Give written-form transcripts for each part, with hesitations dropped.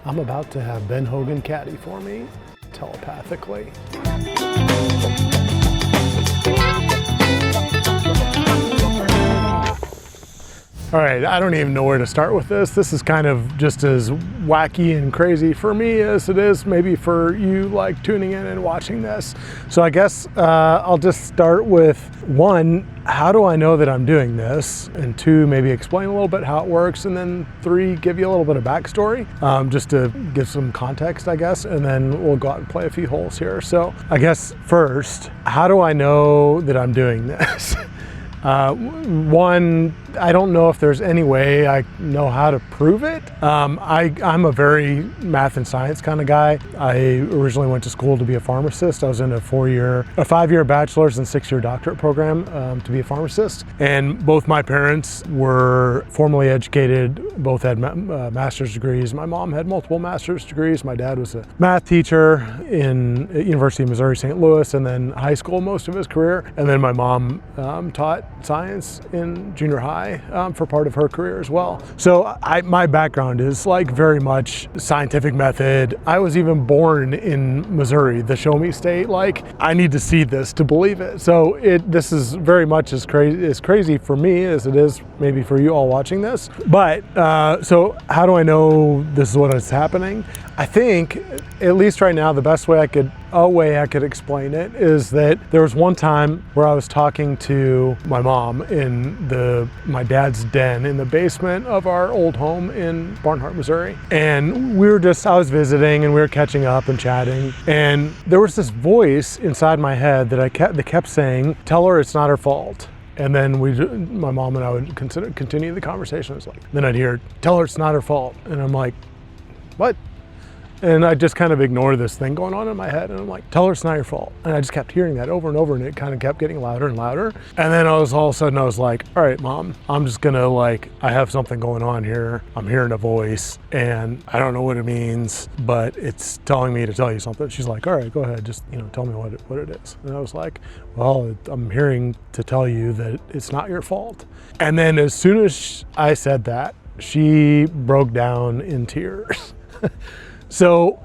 I'm about to have Ben Hogan Caddie for me, telepathically. All right, I don't even know where to start with this. This is kind of just as wacky and crazy for me as it is maybe for you like tuning in and watching this. So I guess I'll just start with one, how do I know that I'm doing this? And two, maybe explain a little bit how it works. And then three, give you a little bit of backstory, just to give some context, I guess. And then we'll go out and play a few holes here. So I guess first, how do I know that I'm doing this? One, I don't know if there's any way I know how to prove it. I'm a very math and science kind of guy. I originally went to school to be a pharmacist. I was in a 5-year bachelor's and 6-year doctorate program to be a pharmacist. And both my parents were formally educated, both had master's degrees. My mom had multiple master's degrees. My dad was a math teacher in University of Missouri, St. Louis, and then high school most of his career. And then my mom taught science in junior high for part of her career as well. So my background is like very much scientific method. I was even born in Missouri, the show me state. Like, I need to see this to believe it. So this is very much as crazy for me as it is maybe for you all watching this. But so how do I know this is what is happening? I think, at least right now, the best way a way I could explain it is that there was one time where I was talking to my mom in my dad's den in the basement of our old home in Barnhart, Missouri. And I was visiting and we were catching up and chatting. And there was this voice inside my head that kept saying, "Tell her it's not her fault." And then my mom and I would continue the conversation. It was like, then I'd hear, "Tell her it's not her fault." And I'm like, what? And I just kind of ignored this thing going on in my head. And I'm like, "Tell her it's not your fault." And I just kept hearing that over and over, and it kind of kept getting louder and louder. And then all of a sudden I was like, "All right, Mom, I'm just gonna I have something going on here. I'm hearing a voice and I don't know what it means, but it's telling me to tell you something." She's like, "All right, go ahead. Just, tell me what it is." And I was like, "Well, I'm hearing to tell you that it's not your fault." And then as soon as I said that, she broke down in tears. So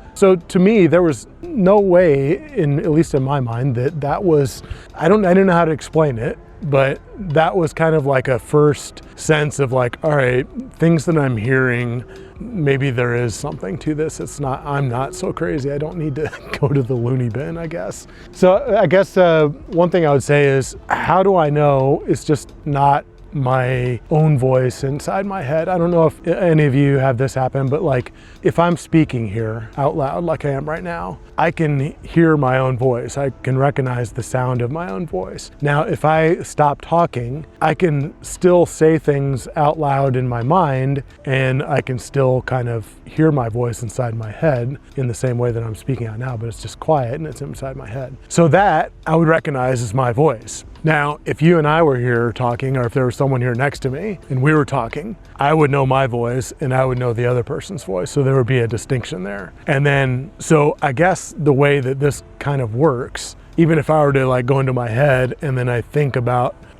to me, there was no way, at least in my mind, that was, I didn't know how to explain it, but that was kind of like a first sense of like, all right, things that I'm hearing, maybe there is something to this. I'm not so crazy. I don't need to go to the loony bin, I guess. So I guess one thing I would say is, how do I know it's just not my own voice inside my head? I don't know if any of you have this happen, but like if I'm speaking here out loud like I am right now, I can hear my own voice. I can recognize the sound of my own voice. Now, if I stop talking, I can still say things out loud in my mind, and I can still kind of hear my voice inside my head in the same way that I'm speaking out now, but it's just quiet and it's inside my head. So that I would recognize as my voice. Now, if you and I were here talking, or if there was someone here next to me and we were talking, I would know my voice and I would know the other person's voice. So there would be a distinction there. And then, so I guess the way that this kind of works, even if I were to go into my head and then I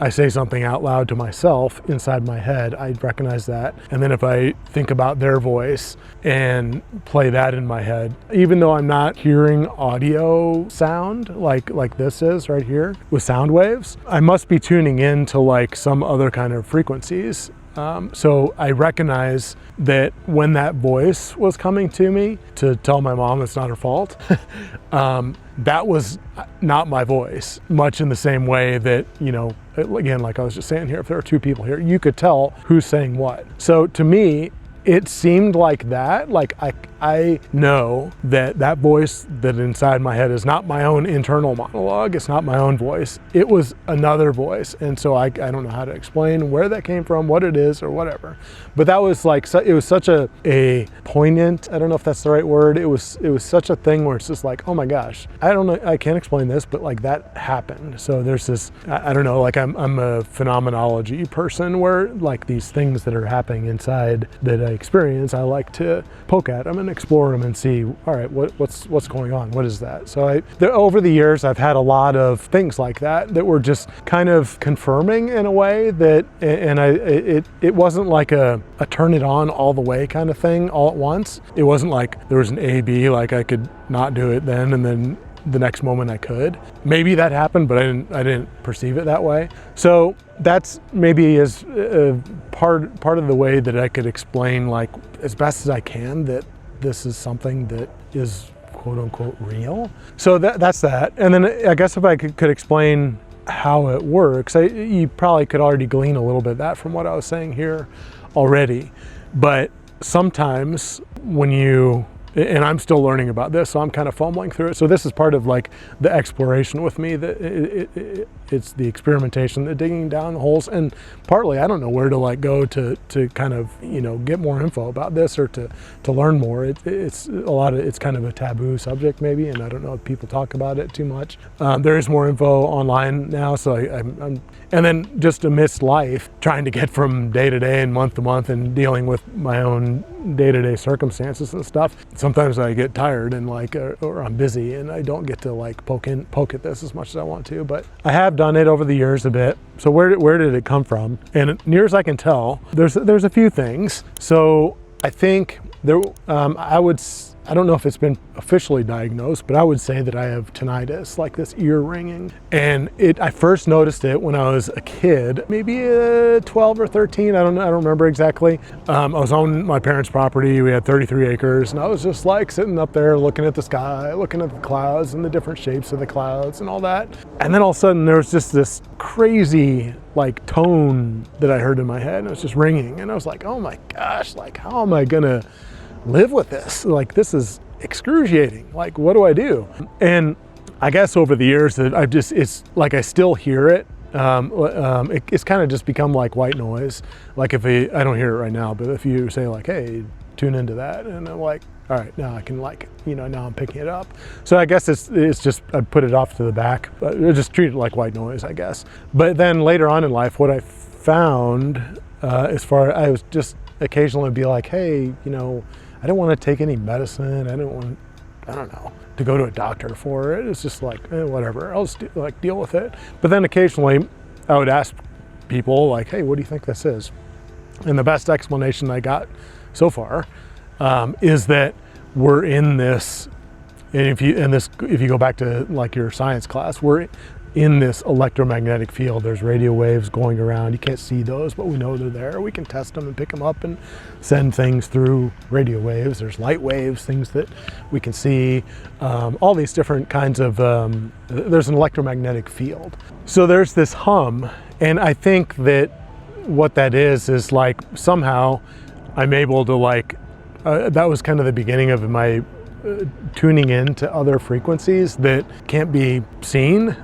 say something out loud to myself inside my head, I'd recognize that. And then if I think about their voice and play that in my head, even though I'm not hearing audio sound like this is right here with sound waves, I must be tuning in to some other kind of frequencies. So I recognize that when that voice was coming to me to tell my mom it's not her fault, that was not my voice, much in the same way that, again, like I was just saying here, if there are two people here, you could tell who's saying what. So to me, it seemed like that, I know that voice that inside my head is not my own internal monologue. It's not my own voice. It was another voice. And so I don't know how to explain where that came from, what it is or whatever. But that was it was such a poignant, I don't know if that's the right word. It was such a thing where it's just like, oh my gosh, I don't know, I can't explain this, but that happened. So there's this, I don't know, I'm a phenomenology person where these things that are happening inside that I experience, I like to poke at them and explore them and see, all right, what's going on? What is that? So over the years, I've had a lot of things like that were just kind of confirming in a way that, and it wasn't like a turn it on all the way kind of thing all at once. It wasn't like there was an A, B, like I could not do it then and then the next moment I could. Maybe that happened, but I didn't perceive it that way. So that's maybe as part of the way that I could explain, like as best as I can, that this is something that is quote unquote real. So that's that. And then I guess if I could explain how it works, you probably could already glean a little bit of that from what I was saying here already. But sometimes when you, and I'm still learning about this, so I'm kind of fumbling through it. So this is part of like the exploration with me, that it's the experimentation, the digging down the holes, and partly I don't know where to like go to kind of, get more info about this or to learn more. It's kind of a taboo subject maybe, and I don't know if people talk about it too much. There is more info online now, so I'm and then just amidst life, trying to get from day to day and month to month and dealing with my own day-to-day circumstances and stuff, sometimes I get tired and or I'm busy and I don't get to like poke at this as much as I want to, but I have done it over the years a bit. So where did it come from? And near as I can tell, there's a few things. So I think I don't know if it's been officially diagnosed, but I would say that I have tinnitus, like this ear ringing. And I first noticed it when I was a kid, maybe 12 or 13, I don't remember exactly. I was on my parents' property, we had 33 acres, and I was just like sitting up there looking at the sky, looking at the clouds and the different shapes of the clouds and all that. And then all of a sudden there was just this crazy like tone that I heard in my head, and it was just ringing. And I was like, oh my gosh, like how am I gonna live with this? Like this is excruciating. Like what do I do? And I guess over the years that it's like I still hear it. It's kind of just become like white noise. Like if I don't hear it right now, but if you say like, hey, tune into that, and I'm like, all right, now I can now I'm picking it up. So I guess it's just, I put it off to the back, but I just treat it like white noise, I guess. But then later on in life, what I found, I was just occasionally be like, hey, I don't want to take any medicine. I don't know, to go to a doctor for it. It's just like, whatever, I'll just deal with it. But then occasionally I would ask people like, hey, what do you think this is? And the best explanation I got so far is that we're in this, and if you go back to like your science class, we're in this electromagnetic field. There's radio waves going around. You can't see those, but we know they're there. We can test them and pick them up and send things through radio waves. There's light waves, things that we can see, all these different kinds of, there's an electromagnetic field. So there's this hum, and I think that what that is like somehow I'm able to that was kind of the beginning of my tuning in to other frequencies that can't be seen.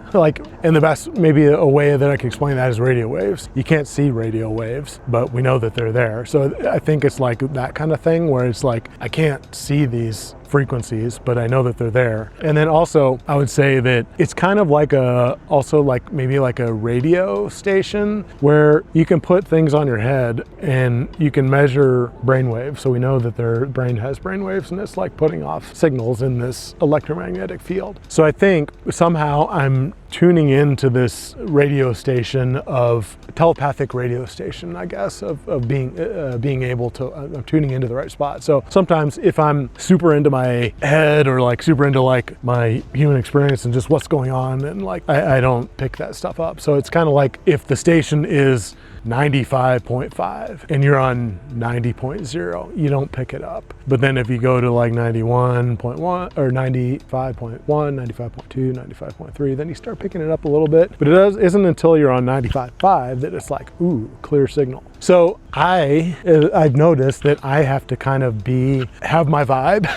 And the best, maybe a way that I can explain that is radio waves. You can't see radio waves, but we know that they're there. So I think it's like that kind of thing where it's like, I can't see these frequencies, but I know that they're there. And then also I would say that it's kind of like maybe like a radio station where you can put things on your head and you can measure brainwaves. So we know that their brain has brainwaves, and it's like putting off signals in this electromagnetic field. So I think somehow I'm tuning into this radio station telepathic radio station, I guess, of being able to, I'm tuning into the right spot. So sometimes if I'm super into my head or like super into like my human experience and just what's going on, and like I don't pick that stuff up. So it's kind of like if the station is 95.5 and you're on 90.0, you don't pick it up. But then if you go to like 91.1 or 95.1, 95.2, 95.3, then you start picking it up a little bit. But isn't until you're on 95.5 that it's like, ooh, clear signal. So I've noticed that I have to kind of have my vibe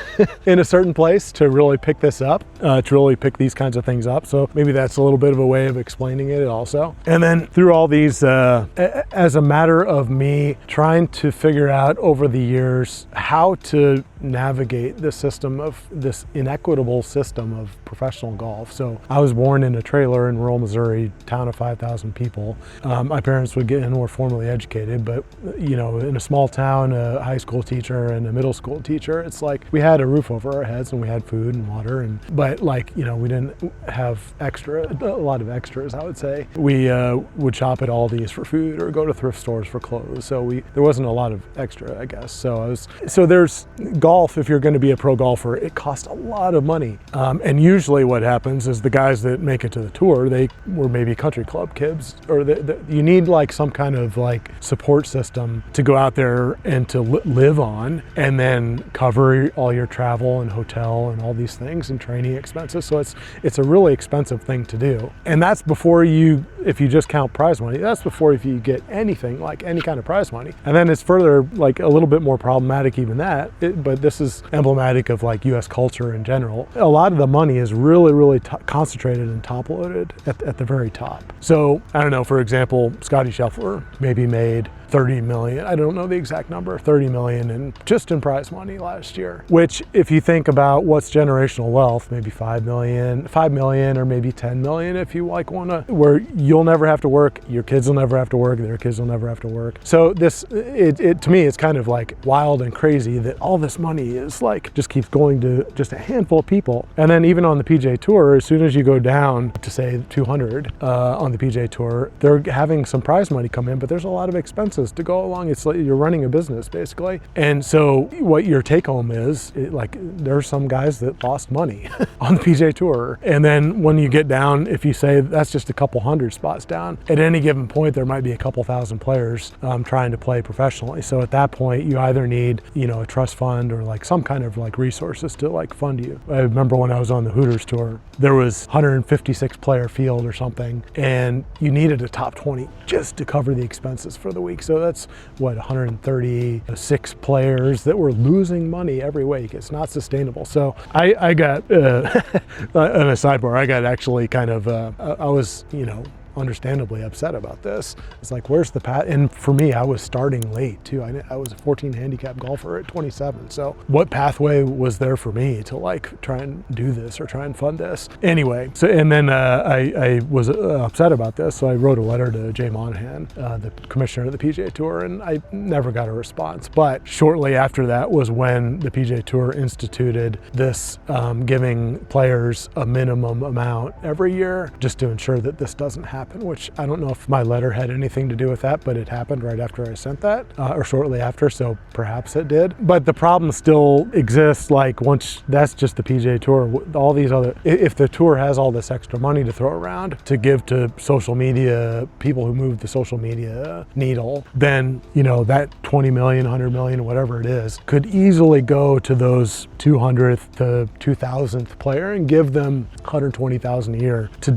in a certain place to really pick this up, to really pick these kinds of things up. So maybe that's a little bit of a way of explaining it also. And then through all these, as a matter of me trying to figure out over the years how to navigate the system of this inequitable system of professional golf. So I was born in a trailer in rural Missouri, town of 5,000 people. My parents would get in, were formally educated, but you know, in a small town, a high school teacher and a middle school teacher, it's like we had a roof over our heads and we had food and water, but like, you know, we didn't have a lot of extras, I would say. We would shop at Aldi's for food or go to thrift stores for clothes. So there wasn't a lot of extra, I guess. So there's golf. If you're going to be a pro golfer, it costs a lot of money. And usually what happens is the guys that make it to the tour, they were maybe country club kids, or you need like some kind of like support system to go out there and to live on, and then cover all your travel and hotel and all these things and training expenses. So it's a really expensive thing to do. And that's before if you just count prize money, that's before if you get anything, like any kind of prize money. And then it's further, like a little bit more problematic even that, but this is emblematic of like US culture in general. A lot of the money is really, really concentrated and top-loaded at the very top. So I don't know, for example, Scotty Scheffler maybe made 30 million, I don't know the exact number, 30 million just in prize money last year, which if you think about what's generational wealth, maybe 5 million or maybe 10 million if you like where you'll never have to work, your kids will never have to work, their kids will never have to work. So to me, it's kind of like wild and crazy that all this money is like, just keeps going to just a handful of people. And then even on the PGA Tour, as soon as you go down to say 200 on the PGA Tour, they're having some prize money come in, but there's a lot of expenses to go along. It's like you're running a business basically. And so what your take home is, like there's some guys that lost money on the PGA Tour. And then when you get down, if you say that's just a couple hundred spots down, at any given point, there might be a couple thousand players trying to play professionally. So at that point, you either need, you know, a trust fund or like some kind of like resources to like fund you. I remember when I was on the Hooters tour, there was 156 player field or something, and you needed a top 20 just to cover the expenses for the week. So that's what, 136 players that were losing money every week. It's not sustainable. So I got, on a sidebar, I got actually kind of, I was, you know, understandably upset about this. It's like, where's the path? And for me, I was starting late too. I was a 14 handicap golfer at 27. So what pathway was there for me to like try and do this or try and fund this? Anyway, so, and then I was upset about this. So I wrote a letter to Jay Monahan, the commissioner of the PGA Tour, and I never got a response. But shortly after that was when the PGA Tour instituted this giving players a minimum amount every year just to ensure that this doesn't happen, which I don't know if my letter had anything to do with that, but it happened right after I sent that, or shortly after, so perhaps it did. But the problem still exists, like once that's just the PGA Tour, all these other, if the tour has all this extra money to throw around to give to social media, people who move the social media needle, then, you know, that 20 million, 100 million, whatever it is, could easily go to those 200th to 2000th player and give them 120,000 a year to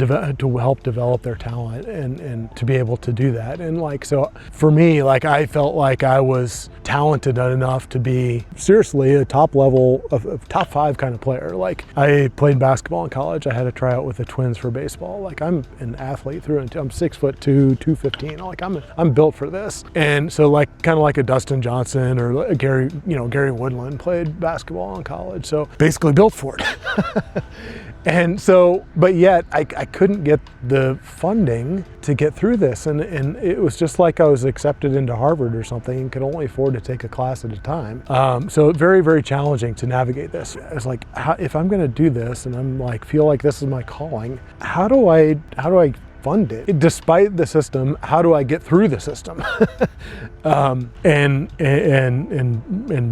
help develop their talent and to be able to do that. And like, so for me, like I felt like I was talented enough to be seriously a top level of top 5 kind of player. Like I played basketball in college. I had a tryout with the Twins for baseball. Like I'm an athlete through and through. I'm 6'2", 215. Like I'm built for this. And so like kind of like a Dustin Johnson or a Gary Woodland played basketball in college. So basically built for it. And so, but yet I couldn't get the funding to get through this. And it was just like I was accepted into Harvard or something and could only afford to take a class at a time. So very, very challenging to navigate this. It's like, if I'm gonna do this and I'm like, feel like this is my calling, how do I fund it? Despite the system, how do I get through the system? and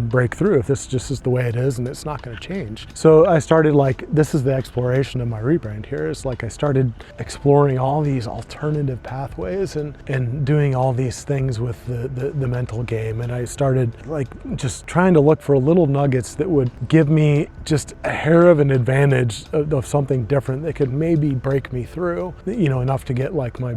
break through if this just is the way it is and it's not going to change. So I started like, this is the exploration of my rebrand here. It's like I started exploring all these alternative pathways and doing all these things with the mental game. And I started like just trying to look for little nuggets that would give me just a hair of an advantage of something different that could maybe break me through, you know, enough to get like my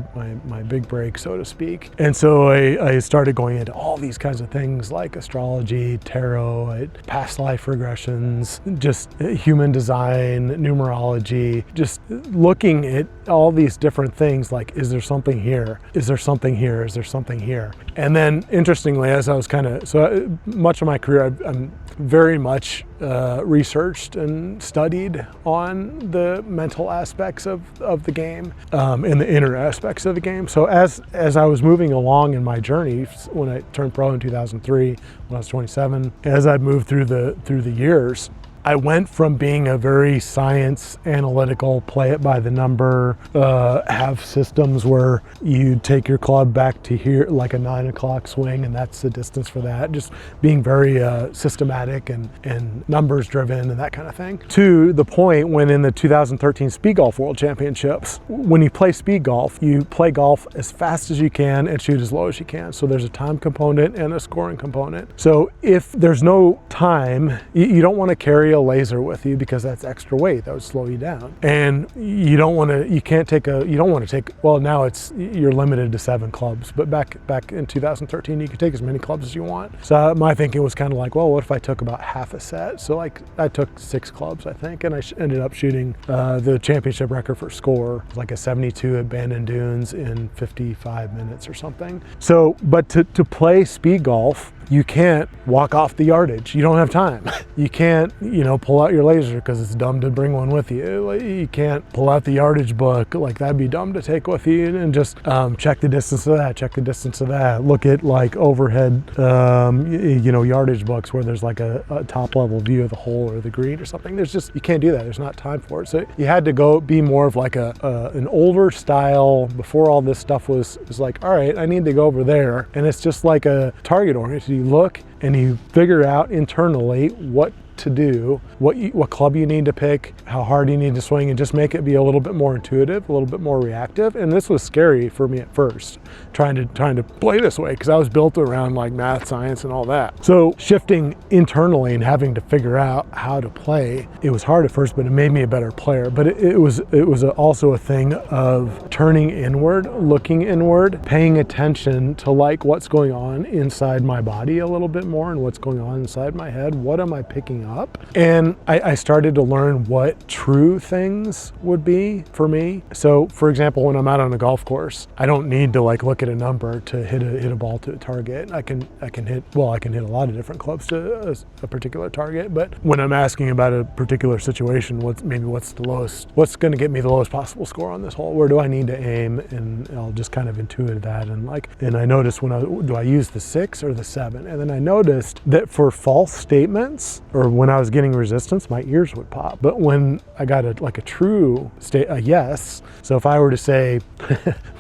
big break, so to speak. And so I started going into all these kinds of things like astrology, tarot, past life regressions, just human design, numerology, just looking at all these different things like, is there something here? Is there something here? Is there something here? And then interestingly, as I was so much of my career, I'm very much researched and studied on the mental aspects of the game and the inner aspects of the game. So as I was moving along in my journey, when I turned pro in 2003, when I was 27, as I moved through the years, I went from being a very science analytical, play it by the number, have systems where you take your club back to here, like a 9 o'clock swing, and that's the distance for that. Just being very systematic and numbers driven and that kind of thing. To the point when in the 2013 Speed Golf World Championships, when you play speed golf, you play golf as fast as you can and shoot as low as you can. So there's a time component and a scoring component. So if there's no time, you don't want to carry a laser with you because that's extra weight that would slow you down, and you don't want to take well, now you're limited to 7 clubs, but back in 2013 you could take as many clubs as you want. So my thinking was kind of like, well, what if I took about half a set? So like I took 6 clubs, I think, and I ended up shooting the championship record for score, like a 72 at Bowden Dunes in 55 minutes or something. So but to play speed golf, you can't walk off the yardage. You don't have time. You can't, pull out your laser because it's dumb to bring one with you. You can't pull out the yardage book. Like that'd be dumb to take with you and just check the distance of that, check the distance of that. Look at like overhead, yardage books where there's like a top level view of the hole or the green or something. You can't do that. There's not time for it. So you had to go be more of like an older style before all this stuff was like, all right, I need to go over there. And it's just like a target oriented. You look and you figure out internally what to do, what club you need to pick, how hard you need to swing, and just make it be a little bit more intuitive, a little bit more reactive. And this was scary for me at first, trying to play this way, because I was built around like math, science, and all that. So shifting internally and having to figure out how to play, it was hard at first, but it made me a better player. But it was also a thing of turning inward, looking inward, paying attention to like what's going on inside my body a little bit more and what's going on inside my head. What am I picking up? And I started to learn what true things would be for me. So for example, when I'm out on a golf course, I don't need to like look at a number to hit a ball to a target. I can hit a lot of different clubs to a particular target, but when I'm asking about a particular situation, what's going to get me the lowest possible score on this hole? Where do I need to aim? And I'll just kind of intuit that, and I noticed do I use the 6 or the 7? And then I noticed that for false statements, or when I was getting resistance, my ears would pop. But when I got a true a yes, so if I were to say,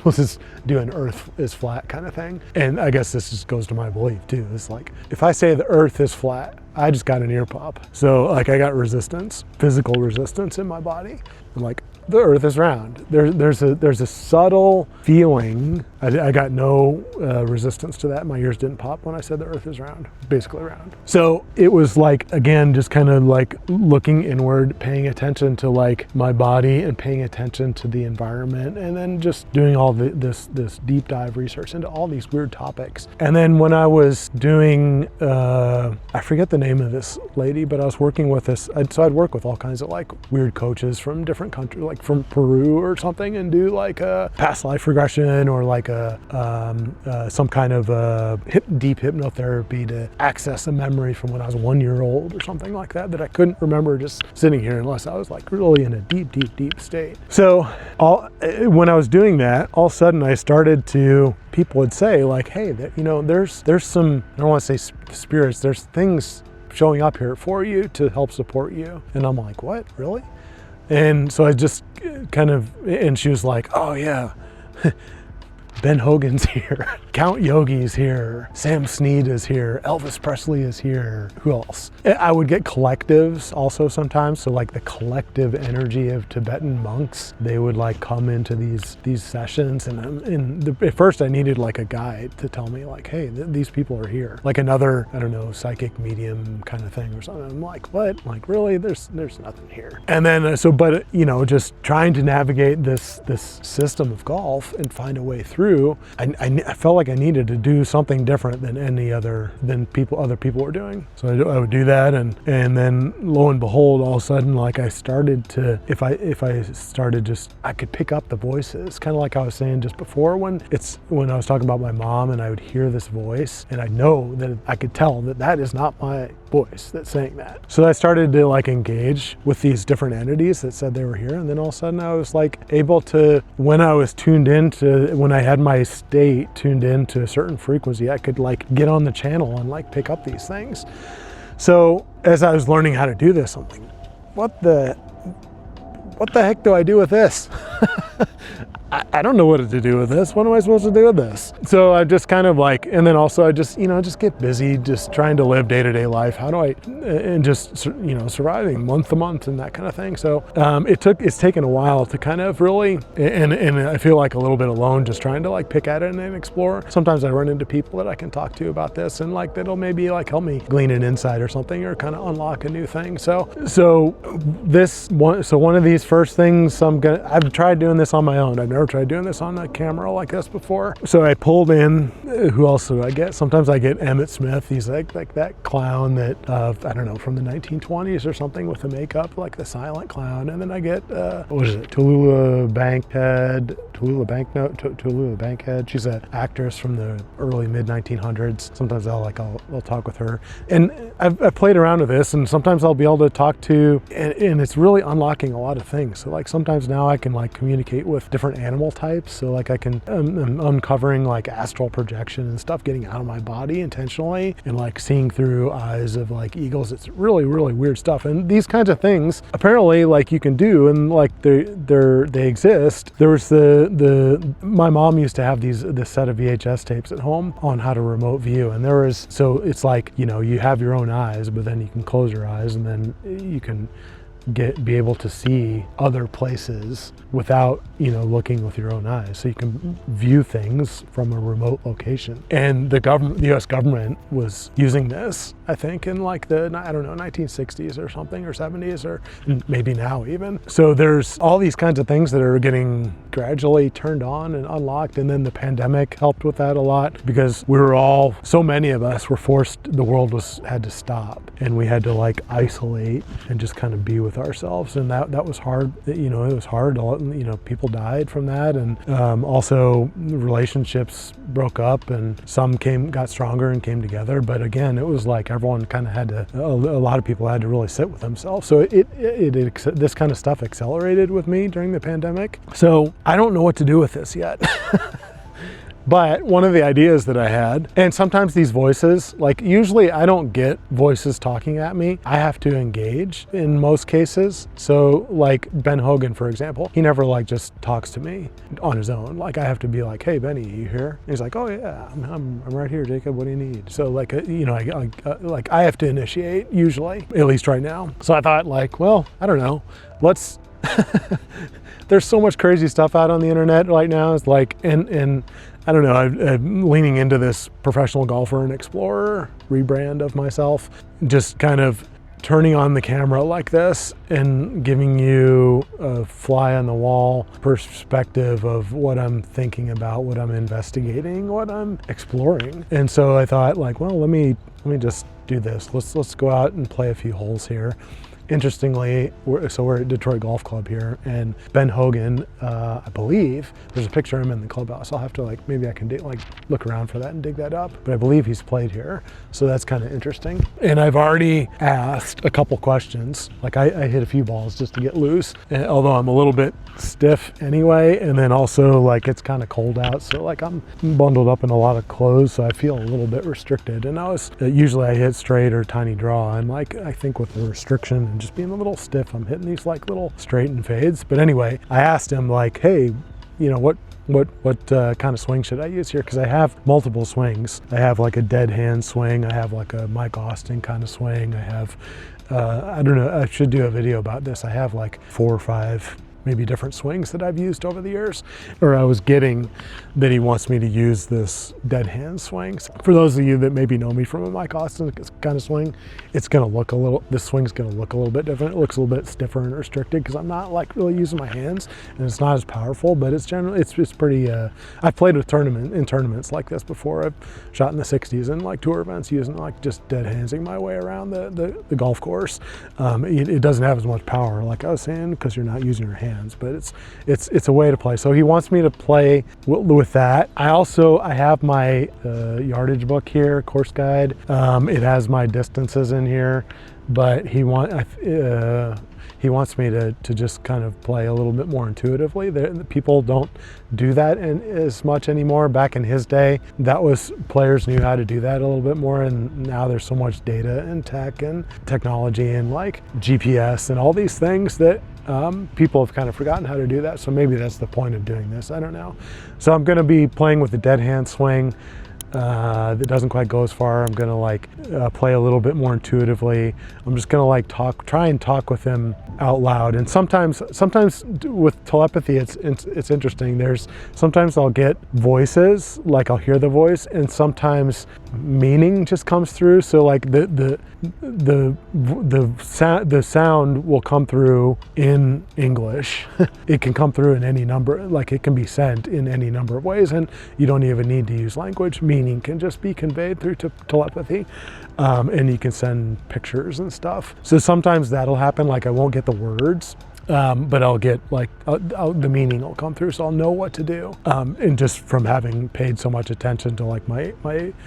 we'll just do an earth is flat kind of thing, and I guess this just goes to my belief too. It's like, if I say the earth is flat, I just got an ear pop. So like I got resistance, physical resistance in my body. I'm like, the earth is round. There's a subtle feeling. I got no resistance to that. My ears didn't pop when I said the earth is round, basically round. So it was like, again, just kind of like looking inward, paying attention to like my body and paying attention to the environment, and then just doing all this deep dive research into all these weird topics. And then when I was doing, I forget the name of this lady, but I was working with this, so I'd work with all kinds of like weird coaches from different countries, like from Peru or something, and do like a past life regression or like some kind of deep hypnotherapy to access a memory from when I was 1 year old or something like that I couldn't remember just sitting here unless I was like really in a deep state. So when I was doing that, all of a sudden I started to, people would say like, hey, there's some, I don't want to say spirits, there's things showing up here for you to help support you. And I'm like, what, really? And so I just kind of, and she was like, oh yeah, Ben Hogan's here, Count Yogi's here, Sam Snead is here, Elvis Presley is here, who else? I would get collectives also sometimes, so like the collective energy of Tibetan monks, they would like come into these sessions, and at first I needed like a guide to tell me like, hey, these people are here, like another, I don't know, psychic medium kind of thing or something. I'm like, what? Like, really? There's nothing here. And then just trying to navigate this system of golf and find a way through. I felt like I needed to do something different than other people were doing. So I would do that, and then lo and behold, all of a sudden, like I started to, if I started just, I could pick up the voices, kind of like I was saying just before when I was talking about my mom, and I would hear this voice, and I know that I could tell that is not my voice that's saying that. So I started to like engage with these different entities that said they were here, and then all of a sudden I was like able to, when I was tuned into, when I had my state tuned into a certain frequency, I could like get on the channel and like pick up these things. So as I was learning how to do this, I'm like, what the heck do I do with this? I don't know what to do with this. What am I supposed to do with this? So I just kind of like, and then also I just, just get busy, just trying to live day-to-day life. How do I, and just, surviving month to month and that kind of thing. So it's taken a while to kind of really, and I feel like a little bit alone just trying to like pick at it and explore. Sometimes I run into people that I can talk to about this and like that'll maybe like help me glean an insight or something, or kind of unlock a new thing. So one of these first things I've tried doing this on my own. I've never tried doing this on a camera like this before. So I pulled in, who else do I get? Sometimes I get Emmett Smith. He's like that clown that, I don't know, from the 1920s or something with the makeup, like the silent clown. And then I get, what is it? Tallulah Bankhead. She's an actress from the early mid 1900s. Sometimes I'll talk with her. And I've played around with this, and sometimes I'll be able to talk to, and it's really unlocking a lot of things. So like sometimes now I can like communicate with different animal types. So like I can, I'm uncovering like astral projection and stuff, getting out of my body intentionally, and like seeing through eyes of like eagles. It's really, really weird stuff. And these kinds of things apparently like you can do, and like they exist. There was my mom used to have this set of VHS tapes at home on how to remote view. And so it's like, you have your own eyes, but then you can close your eyes and then you can be able to see other places without looking with your own eyes. So you can view things from a remote location. And the US government was using this, I think, in like the 1960s or something, or 70s, or maybe now even. So there's all these kinds of things that are getting gradually turned on and unlocked. And then the pandemic helped with that a lot, because so many of us were forced, the world had to stop, and we had to like isolate and just kind of be with ourselves. And that was hard. It was hard. People died from that. And also relationships broke up, and some got stronger and came together. But again, it was like everyone kind of had to, a lot of people had to really sit with themselves. So this kind of stuff accelerated with me during the pandemic. So I don't know what to do with this yet. But one of the ideas that I had, and sometimes these voices, like usually I don't get voices talking at me. I have to engage in most cases. So like Ben Hogan, for example, he never like just talks to me on his own. Like I have to be like, hey, Benny, you here? And he's like, oh yeah, I'm right here, Jaacob, what do you need? So like, I have to initiate usually, at least right now. So I thought like, well, I don't know, there's so much crazy stuff out on the internet right now. It's like, and I don't know, I'm leaning into this professional golfer and explorer rebrand of myself, just kind of turning on the camera like this and giving you a fly on the wall perspective of what I'm thinking about, what I'm investigating, what I'm exploring. And so I thought like, well, let me just do this. Let's go out and play a few holes here. Interestingly, we're at Detroit Golf Club here, and Ben Hogan, I believe, there's a picture of him in the clubhouse. I'll have to maybe I can look around for that and dig that up. But I believe he's played here, so that's kind of interesting. And I've already asked a couple questions. Like I hit a few balls just to get loose, although I'm a little bit stiff anyway. And then also like it's kind of cold out, so like I'm bundled up in a lot of clothes, so I feel a little bit restricted. And usually I hit straight or tiny draw, and like I think with the restriction and just being a little stiff, I'm hitting these like little straight and fades. But anyway, I asked him like, hey, what kind of swing should I use here? Because I have multiple swings. I have like a dead hand swing. I have like a Mike Austin kind of swing. I have, I don't know, I should do a video about this. I have like 4 or 5 maybe different swings that I've used over the years, or I was getting that he wants me to use this dead hand swings. For those of you that maybe know me from a Mike Austin kind of swing, this swing's gonna look a little bit different. It looks a little bit stiffer and restricted because I'm not like really using my hands, and it's not as powerful, but it's pretty, I've played with tournaments like this before. I've shot in the 60s and like tour events using like just dead handsing my way around the golf course. It doesn't have as much power, like I was saying, because you're not using your hands. hands, but it's a way to play. So he wants me to play with that. I have my yardage book here, course guide. It has my distances in here, but he wants me to just kind of play a little bit more intuitively. People don't do that as much anymore. Back in his day, players knew how to do that a little bit more, and now there's so much data and tech and technology and like GPS and all these things that people have kind of forgotten how to do that. So maybe that's the point of doing this. I don't know. So I'm going to be playing with the dead hand swing. That doesn't quite go as far. I'm gonna like play a little bit more intuitively. I'm just gonna like try and talk with him out loud. And sometimes with telepathy, it's interesting. Sometimes I'll get voices, like I'll hear the voice, and sometimes meaning just comes through. So like the sound will come through in English. It can come through in any number, like it can be sent in any number of ways, and you don't even need to use language. Meaning can just be conveyed through telepathy, and you can send pictures and stuff. So sometimes that'll happen, like I won't get the words, but I'll get like the meaning will come through, so I'll know what to do. And just from having paid so much attention to like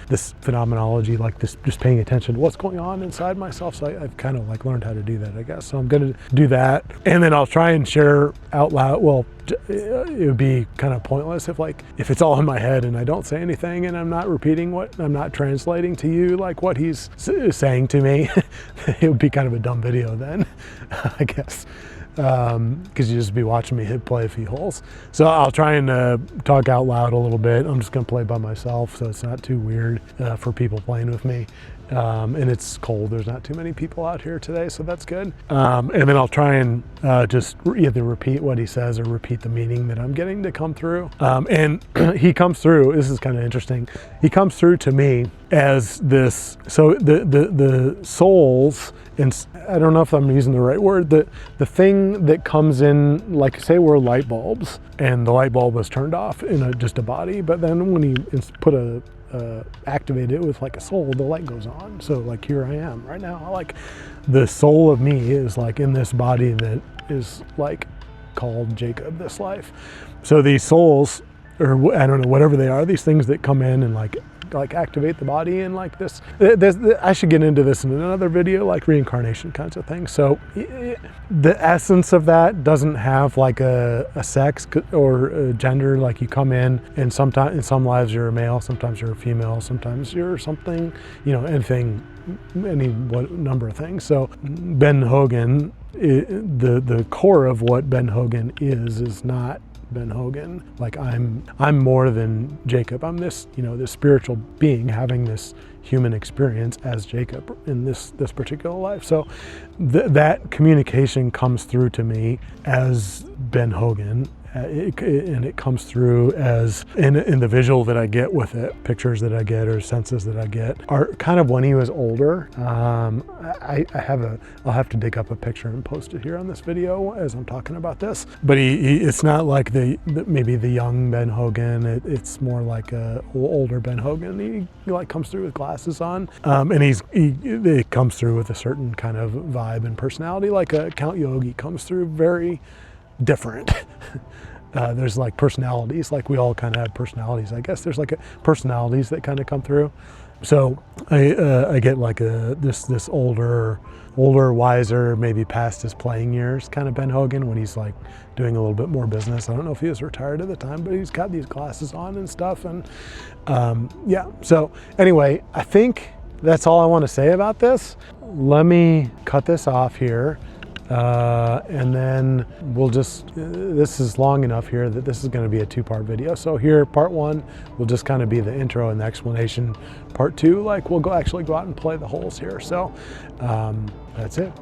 this phenomenology, like this, just paying attention to what's going on inside myself. So I've kind of like learned how to do that, I guess. So I'm going to do that, and then I'll try and share out loud. Well, it would be kind of pointless if it's all in my head and I don't say anything and I'm not translating to you like what he's saying to me. It would be kind of a dumb video then, I guess. Because you just be watching me play a few holes. So I'll try and talk out loud a little bit. I'm just going to play by myself, so it's not too weird for people playing with me. And it's cold. There's not too many people out here today, so that's good. And then I'll try and just either repeat what he says or repeat the meaning that I'm getting to come through. And he comes through. This is kind of interesting. He comes through to me as this. So the souls, and I don't know if I'm using the right word. The thing that comes in, like say we're light bulbs, and the light bulb was turned off in just a body, but then when you activate it with like a soul, the light goes on. So like here I am right now, like the soul of me is like in this body that is like called Jaacob, this life. So these souls, or I don't know, whatever they are, these things that come in and like activate the body and like this. I should get into this in another video, like reincarnation kinds of things. So the essence of that doesn't have like a sex or a gender. Like you come in, and sometimes in some lives you're a male, sometimes you're a female, sometimes you're something, any number of things. So Ben Hogan, the core of what Ben Hogan is not Ben Hogan. Like I'm more than Jaacob. I'm this, this spiritual being having this human experience as Jaacob in this particular life. So that communication comes through to me as Ben Hogan. And it comes through as in the visual that I get with it, pictures that I get or senses that I get are kind of when he was older. I'll have to dig up a picture and post it here on this video as I'm talking about this. But it's not like maybe the young Ben Hogan. It's more like a older Ben Hogan. He like comes through with glasses on, and it comes through with a certain kind of vibe and personality. Like a Count Yogi comes through very different. There's like personalities, like we all kind of have personalities, I guess. There's like personalities that kind of come through. So I get like this older, wiser, maybe past his playing years kind of Ben Hogan when he's like doing a little bit more business. I don't know if he was retired at the time, but he's got these glasses on and stuff. And yeah, so anyway, I think that's all I want to say about this. Let me cut this off here. And then we'll this is long enough here that this is going to be a 2-part video. So here, part 1 will just kind of be the intro and the explanation. Part 2, like we'll actually go out and play the holes here. So that's it.